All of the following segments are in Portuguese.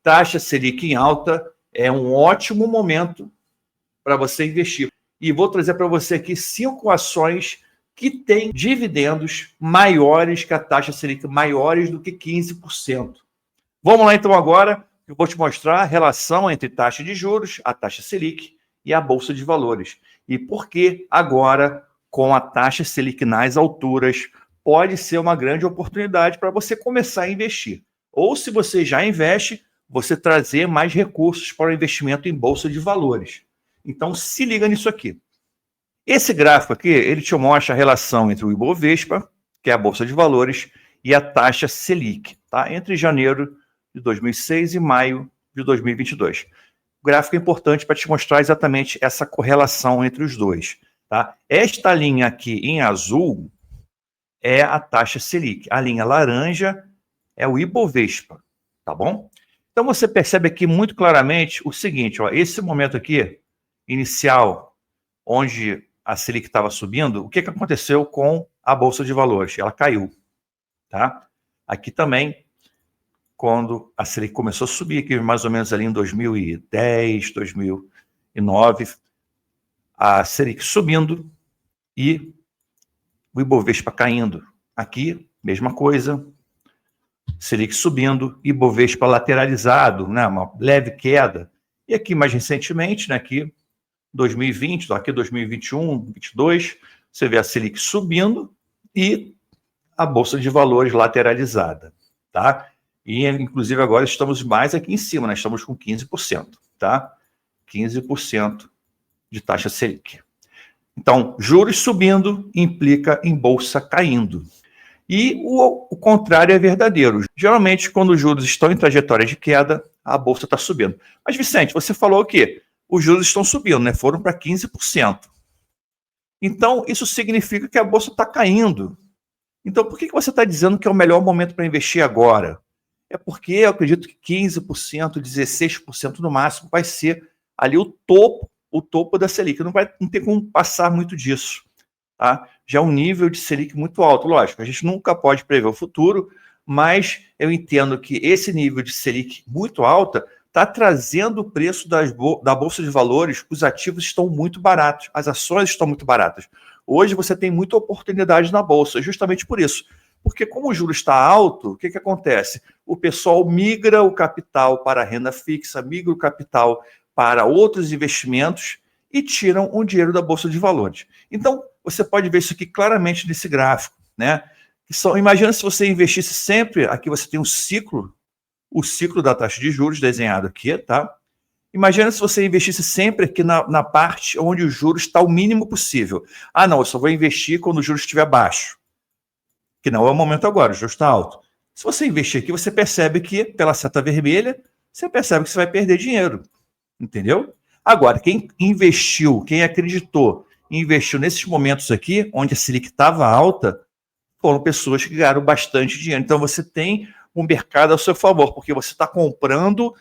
taxa Selic em alta é um ótimo momento para você investir. E vou trazer para você aqui 5 ações que têm dividendos maiores que a taxa Selic, maiores do que 15%. Vamos lá então agora, eu vou te mostrar a relação entre taxa de juros, a taxa Selic e a Bolsa de Valores. E por que agora, com a taxa Selic nas alturas, pode ser uma grande oportunidade para você começar a investir. Ou se você já investe, você trazer mais recursos para o investimento em Bolsa de Valores. Então se liga nisso aqui. Esse gráfico aqui, ele te mostra a relação entre o Ibovespa, que é a Bolsa de Valores, e a taxa Selic, tá? Entre janeiro de 2006 e maio de 2022. O gráfico é importante para te mostrar exatamente essa correlação entre os dois, tá? Esta linha aqui em azul é a taxa Selic. A linha laranja é o Ibovespa, tá bom? Então você percebe aqui muito claramente o seguinte, ó, esse momento aqui, inicial, onde a Selic estava subindo, o que aconteceu com a Bolsa de Valores? Ela caiu, tá? Aqui também, quando a Selic começou a subir, aqui mais ou menos ali em 2010, 2009, a Selic subindo e o Ibovespa caindo. Aqui, mesma coisa, Selic subindo, Ibovespa lateralizado, né, uma leve queda. E aqui mais recentemente, né, aqui 2020, aqui 2021, 2022, você vê a Selic subindo e a Bolsa de Valores lateralizada, tá? E, inclusive, agora estamos mais aqui em cima, né? Estamos com 15%, tá? 15% de taxa Selic. Então, juros subindo implica em bolsa caindo. E o contrário é verdadeiro. Geralmente, quando os juros estão em trajetória de queda, a bolsa está subindo. Mas, Vicente, você falou que os juros estão subindo, né? Foram para 15%. Então, isso significa que a bolsa está caindo. Então, por que você está dizendo que é o melhor momento para investir agora? É porque eu acredito que 15%, 16% no máximo vai ser ali o topo da Selic. Não tem como passar muito disso. Tá? Já é um nível de Selic muito alto. Lógico, a gente nunca pode prever o futuro, mas eu entendo que esse nível de Selic muito alta está trazendo o preço da Bolsa de Valores, os ativos estão muito baratos, as ações estão muito baratas. Hoje você tem muita oportunidade na Bolsa, justamente por isso. Porque como o juro está alto, o que acontece? O pessoal migra o capital para a renda fixa, migra o capital para outros investimentos e tiram o dinheiro da Bolsa de Valores. Então, você pode ver isso aqui claramente nesse gráfico, né? Imagina se você investisse sempre, aqui você tem o ciclo da taxa de juros desenhado aqui, tá? Imagina se você investisse sempre aqui na parte onde o juros está o mínimo possível. Ah, não, eu só vou investir quando o juros estiver baixo. Que não é o momento agora, o juros está alto. Se você investir aqui, você percebe que, pela seta vermelha, você percebe que você vai perder dinheiro. Entendeu? Agora, quem investiu, quem acreditou, investiu nesses momentos aqui, onde a Selic estava alta, foram pessoas que ganharam bastante dinheiro. Então, você tem um mercado a seu favor, porque você está comprando,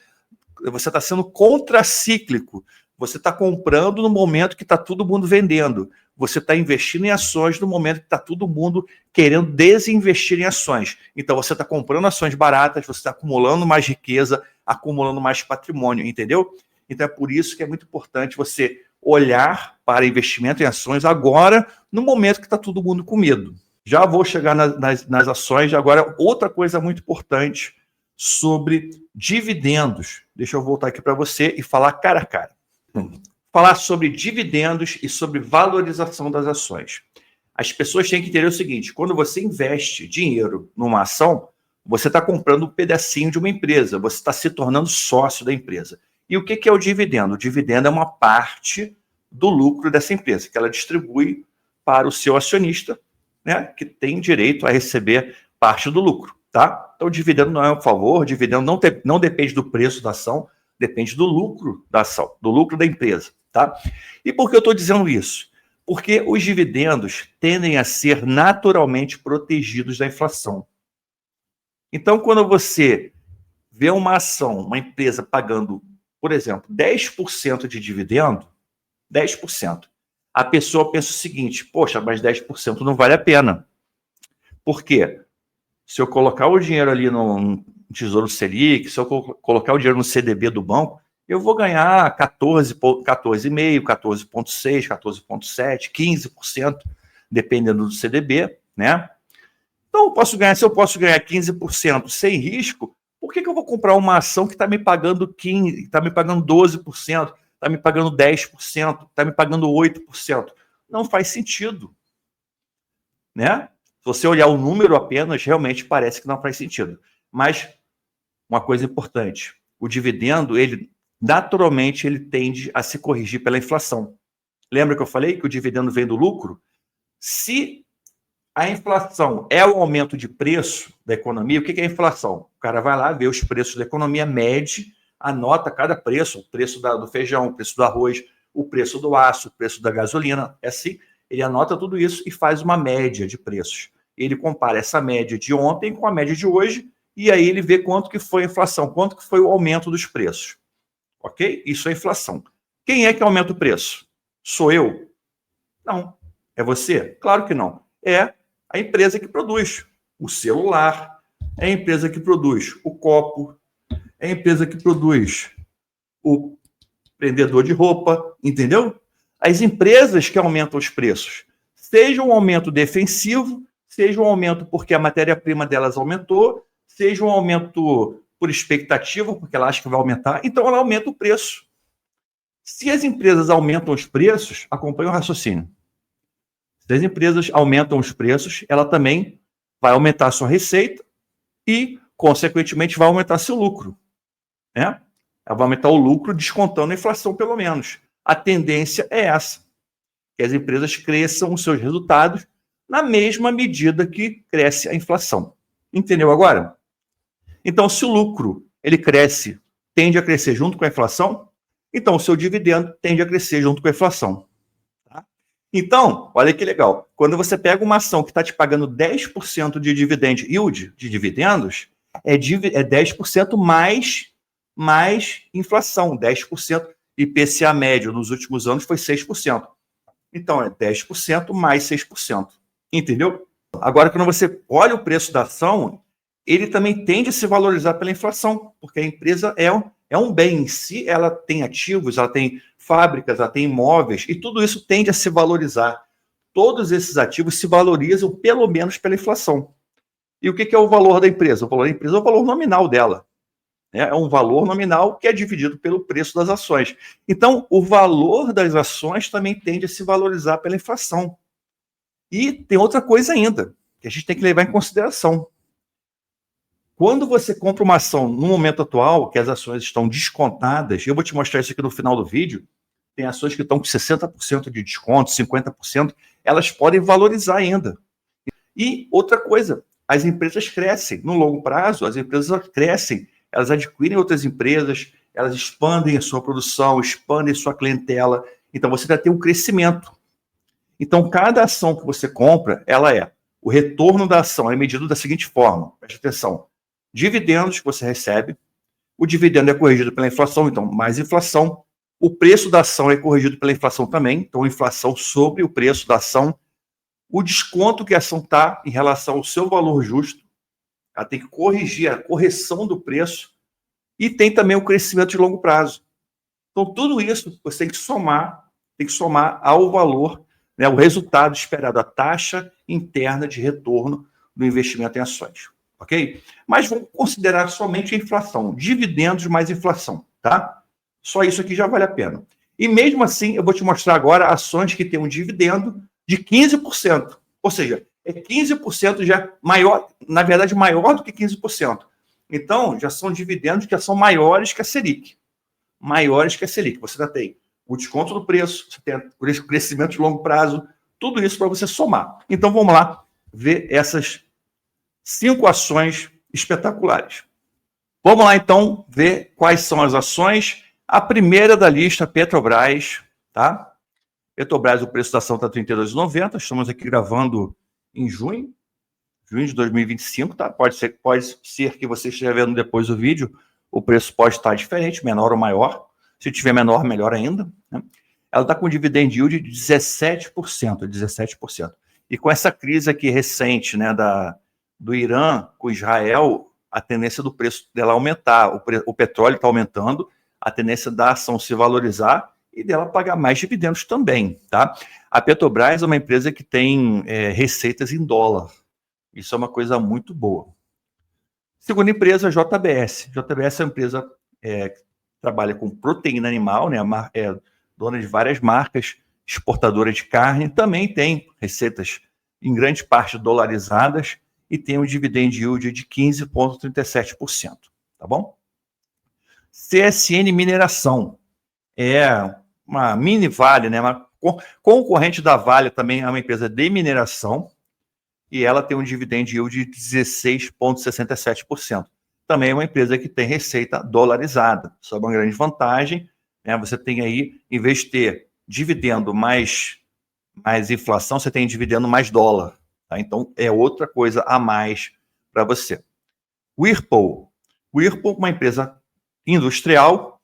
você está sendo contracíclico. Você está comprando no momento que está todo mundo vendendo. Você está investindo em ações no momento que está todo mundo querendo desinvestir em ações. Então, você está comprando ações baratas, você está acumulando mais riqueza, acumulando mais patrimônio, entendeu? Então, é por isso que é muito importante você olhar para investimento em ações agora, no momento que está todo mundo com medo. Já vou chegar nas ações. Agora, outra coisa muito importante sobre dividendos. Deixa eu voltar aqui para você e falar cara a cara. Falar sobre dividendos e sobre valorização das ações. As pessoas têm que entender o seguinte: quando você investe dinheiro numa ação, você está comprando um pedacinho de uma empresa, você está se tornando sócio da empresa. E o que é o dividendo? O dividendo é uma parte do lucro dessa empresa, que ela distribui para o seu acionista, né, que tem direito a receber parte do lucro. Tá? Então, o dividendo não é um favor, o dividendo não depende do preço da ação, depende do lucro da ação, do lucro da empresa. Tá? E por que eu estou dizendo isso? Porque os dividendos tendem a ser naturalmente protegidos da inflação. Então, quando você vê uma ação, uma empresa pagando, por exemplo, 10% de dividendo, 10%, a pessoa pensa o seguinte: poxa, mas 10% não vale a pena. Por quê? Se eu colocar o dinheiro ali Tesouro Selic, se eu colocar o dinheiro no CDB do banco, eu vou ganhar 14,5%, 14,6%, 14,7%, 15%, dependendo do CDB, né? Então, se eu posso ganhar 15% sem risco, por que eu vou comprar uma ação que está me pagando 15%, está me pagando 12%, está me pagando 10%, está me pagando 8%? Não faz sentido, né? Se você olhar o número apenas, realmente parece que não faz sentido. Mas uma coisa importante, o dividendo, ele naturalmente ele tende a se corrigir pela inflação. Lembra que eu falei que o dividendo vem do lucro? Se a inflação é o aumento de preço da economia, o que é a inflação? O cara vai lá, vê os preços da economia, mede, anota cada preço, o preço do feijão, o preço do arroz, o preço do aço, o preço da gasolina, é assim, ele anota tudo isso e faz uma média de preços. Ele compara essa média de ontem com a média de hoje, e aí ele vê quanto que foi a inflação, quanto que foi o aumento dos preços. Ok? Isso é inflação. Quem é que aumenta o preço? Sou eu? Não. É você? Claro que não. É a empresa que produz o celular, é a empresa que produz o copo, é a empresa que produz o prendedor de roupa, entendeu? As empresas que aumentam os preços, seja um aumento defensivo, seja um aumento porque a matéria-prima delas aumentou, seja um aumento por expectativa, porque ela acha que vai aumentar, então ela aumenta o preço. Se as empresas aumentam os preços, acompanha o raciocínio. Se as empresas aumentam os preços, ela também vai aumentar a sua receita e, consequentemente, vai aumentar seu lucro, né? Ela vai aumentar o lucro descontando a inflação, pelo menos. A tendência é essa, que as empresas cresçam os seus resultados na mesma medida que cresce a inflação. Entendeu agora? Então, se o lucro ele cresce, tende a crescer junto com a inflação, então o seu dividendo tende a crescer junto com a inflação. Tá? Então, olha que legal. Quando você pega uma ação que está te pagando 10% de dividend yield, de dividendos, é 10% mais inflação. 10%. IPCA médio nos últimos anos foi 6%. Então, é 10% mais 6%. Entendeu? Agora, quando você olha o preço da ação, ele também tende a se valorizar pela inflação, porque a empresa é um bem em si, ela tem ativos, ela tem fábricas, ela tem imóveis, e tudo isso tende a se valorizar. Todos esses ativos se valorizam pelo menos pela inflação. E o que é o valor da empresa? O valor da empresa é o valor nominal dela. É um valor nominal que é dividido pelo preço das ações. Então, o valor das ações também tende a se valorizar pela inflação. E tem outra coisa ainda, que a gente tem que levar em consideração. Quando você compra uma ação no momento atual, que as ações estão descontadas, eu vou te mostrar isso aqui no final do vídeo, tem ações que estão com 60% de desconto, 50%, elas podem valorizar ainda. E outra coisa, as empresas crescem. No longo prazo, as empresas crescem, elas adquirem outras empresas, elas expandem a sua produção, expandem a sua clientela, então você vai ter um crescimento. Então, cada ação que você compra, o retorno da ação é medido da seguinte forma, preste atenção, dividendos que você recebe, o dividendo é corrigido pela inflação, então mais inflação, o preço da ação é corrigido pela inflação também, então inflação sobre o preço da ação, o desconto que a ação está em relação ao seu valor justo, ela tem que corrigir a correção do preço, e tem também o crescimento de longo prazo. Então tudo isso você tem que somar ao valor, né, o resultado esperado, a taxa interna de retorno do investimento em ações. Ok? Mas vamos considerar somente a inflação, dividendos mais inflação, tá? Só isso aqui já vale a pena. E mesmo assim, eu vou te mostrar agora ações que têm um dividendo de 15%. Ou seja, é 15% já maior, na verdade, maior do que 15%. Então, já são dividendos que já são maiores que a Selic. Maiores que a Selic. Você já tem o desconto do preço, você tem o crescimento de longo prazo, tudo isso para você somar. Então, vamos lá ver essas 5 ações espetaculares. Vamos lá, então, ver quais são as ações. A primeira da lista, Petrobras, tá? Petrobras, o preço da ação está R$ 32,90. Estamos aqui gravando em junho de 2025, tá? Pode ser que você esteja vendo depois do vídeo, o preço pode estar diferente, menor ou maior. Se tiver menor, melhor ainda, né? Ela está com dividend yield de 17%. E com essa crise aqui recente, né, do Irã com Israel, a tendência do preço dela aumentar. O petróleo está aumentando, a tendência da ação se valorizar e dela pagar mais dividendos também, tá? A Petrobras é uma empresa que tem receitas em dólar. Isso é uma coisa muito boa. Segunda empresa, JBS. JBS é uma empresa que trabalha com proteína animal, né? É dona de várias marcas, exportadora de carne, também tem receitas em grande parte dolarizadas e tem um dividend yield de 15,37%, tá bom? CSN Mineração é uma mini Vale, né? Uma concorrente da Vale, também é uma empresa de mineração e ela tem um dividend yield de 16,67%. Também é uma empresa que tem receita dolarizada. Isso é uma grande vantagem, né? Você tem aí, em vez de ter dividendo mais inflação, você tem dividendo mais dólar. Tá? Então, é outra coisa a mais para você. Whirlpool. Whirlpool é uma empresa industrial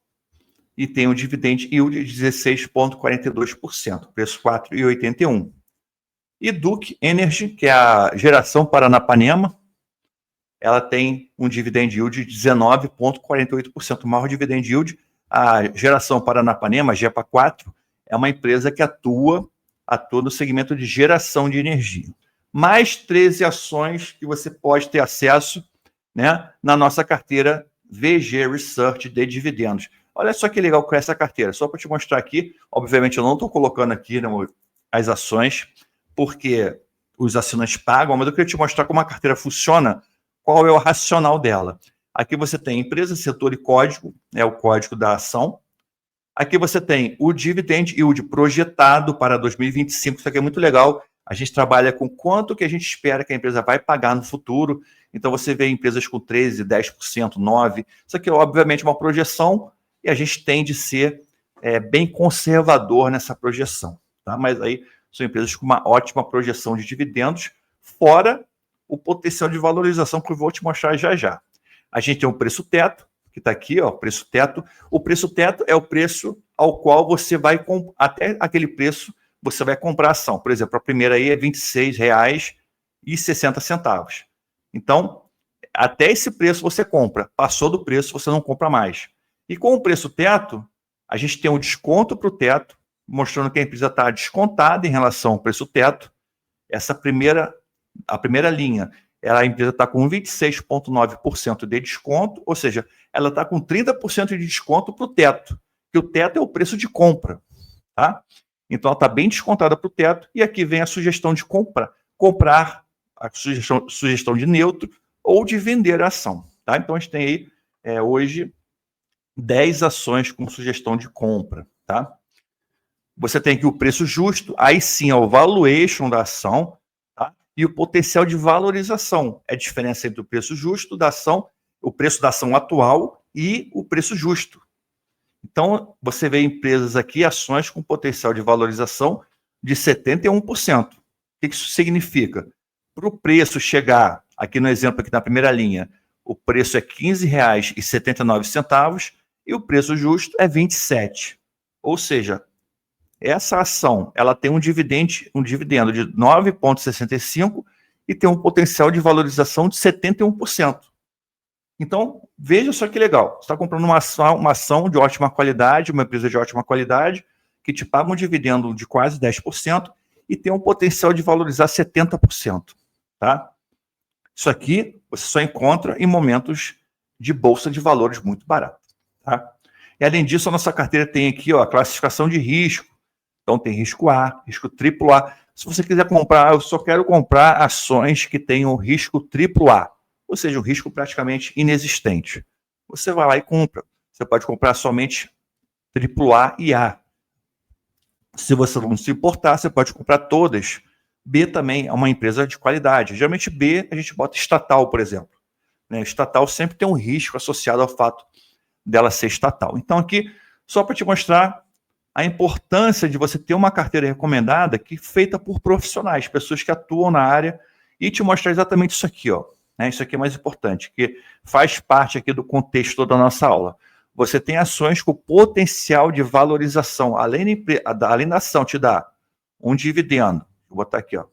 e tem um dividend yield de 16,42%, preço 4,81. E Duke Energy, que é a geração Paranapanema, ela tem um dividend yield de 19,48%, o maior dividend yield. A geração Paranapanema, a GEPA 4, é uma empresa que atua no segmento de geração de energia. Mais 13 ações que você pode ter acesso, né, na nossa carteira VG Research de dividendos. Olha só que legal com essa carteira. Só para te mostrar aqui, obviamente eu não estou colocando aqui, né, as ações, porque os assinantes pagam, mas eu queria te mostrar como a carteira funciona, qual é o racional dela. Aqui você tem empresa, setor e código, é o código da ação. Aqui você tem o dividend yield projetado para 2025, isso aqui é muito legal. A gente trabalha com quanto que a gente espera que a empresa vai pagar no futuro. Então você vê empresas com 13%, 10%, 9%. Isso aqui é obviamente uma projeção e a gente tende a ser bem conservador nessa projeção. Tá? Mas aí são empresas com uma ótima projeção de dividendos, fora o potencial de valorização que eu vou te mostrar já já. A gente tem um preço teto, que está aqui, ó, preço teto. O preço teto é o preço ao qual você vai, até aquele preço, você vai comprar a ação. Por exemplo, a primeira aí é R$ 26,60. Então, até esse preço você compra. Passou do preço, você não compra mais. E com o preço teto, a gente tem um desconto para o teto, mostrando que a empresa está descontada em relação ao preço teto. A primeira linha, a empresa está com 26,9% de desconto, ou seja, ela está com 30% de desconto para o teto, que o teto é o preço de compra, tá? Então ela está bem descontada para o teto, e aqui vem a sugestão de comprar, a sugestão de neutro ou de vender a ação, tá? Então a gente tem aí hoje 10 ações com sugestão de compra, tá? Você tem aqui o preço justo, aí sim é o valuation da ação, tá? E o potencial de valorização. É a diferença entre o preço justo da ação, o preço da ação atual e o preço justo. Então, você vê empresas aqui, ações com potencial de valorização de 71%. O que isso significa? Para o preço chegar, aqui no exemplo, aqui na primeira linha, o preço é R$ 15,79 e o preço justo é 27. Ou seja, essa ação ela tem um dividendo de 9,65 e tem um potencial de valorização de 71%. Então, veja só que legal. Você está comprando uma ação de ótima qualidade, uma empresa de ótima qualidade, que te paga um dividendo de quase 10% e tem um potencial de valorizar 70%. Tá? Isso aqui você só encontra em momentos de bolsa de valores muito barato. Tá? E além disso, a nossa carteira tem aqui a classificação de risco. Então tem risco A, risco AAA. Se você quiser comprar, eu só quero comprar ações que tenham risco AAA, ou seja, um risco praticamente inexistente. Você vai lá e compra. Você pode comprar somente AAA e A. Se você não se importar, você pode comprar todas. B também é uma empresa de qualidade. Geralmente B a gente bota estatal, por exemplo. Estatal sempre tem um risco associado ao fato dela ser estatal. Então aqui, só para te mostrar a importância de você ter uma carteira recomendada feita por profissionais, pessoas que atuam na área, e te mostrar exatamente isso aqui, ó. Isso aqui é mais importante, que faz parte aqui do contexto da nossa aula. Você tem ações com potencial de valorização. Além da ação te dar um dividendo, vou botar aqui, ó,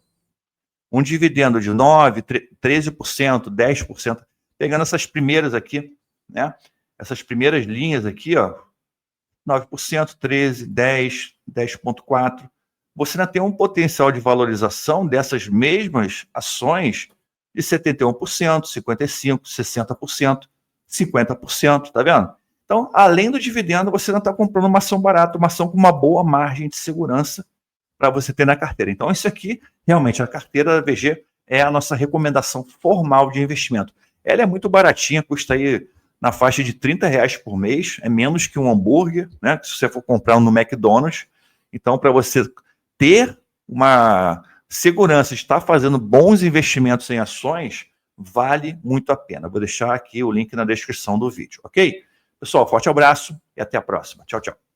um dividendo de 9%, 13%, 10%. pegando essas primeiras aqui, né? Essas primeiras linhas aqui, ó, 9%, 13%, 10%, 10,4%. Você ainda tem um potencial de valorização dessas mesmas ações de 71%, 55%, 60%, 50%, tá vendo? Então, além do dividendo, você não está comprando uma ação barata, uma ação com uma boa margem de segurança para você ter na carteira. Então, isso aqui, realmente, a carteira da VG é a nossa recomendação formal de investimento. Ela é muito baratinha, custa aí na faixa de R$30 por mês, é menos que um hambúrguer, né? Se você for comprar no McDonald's. Então, para você ter uma segurança, estar fazendo bons investimentos em ações, vale muito a pena. Vou deixar aqui o link na descrição do vídeo, ok? Pessoal, forte abraço e até a próxima. Tchau, tchau.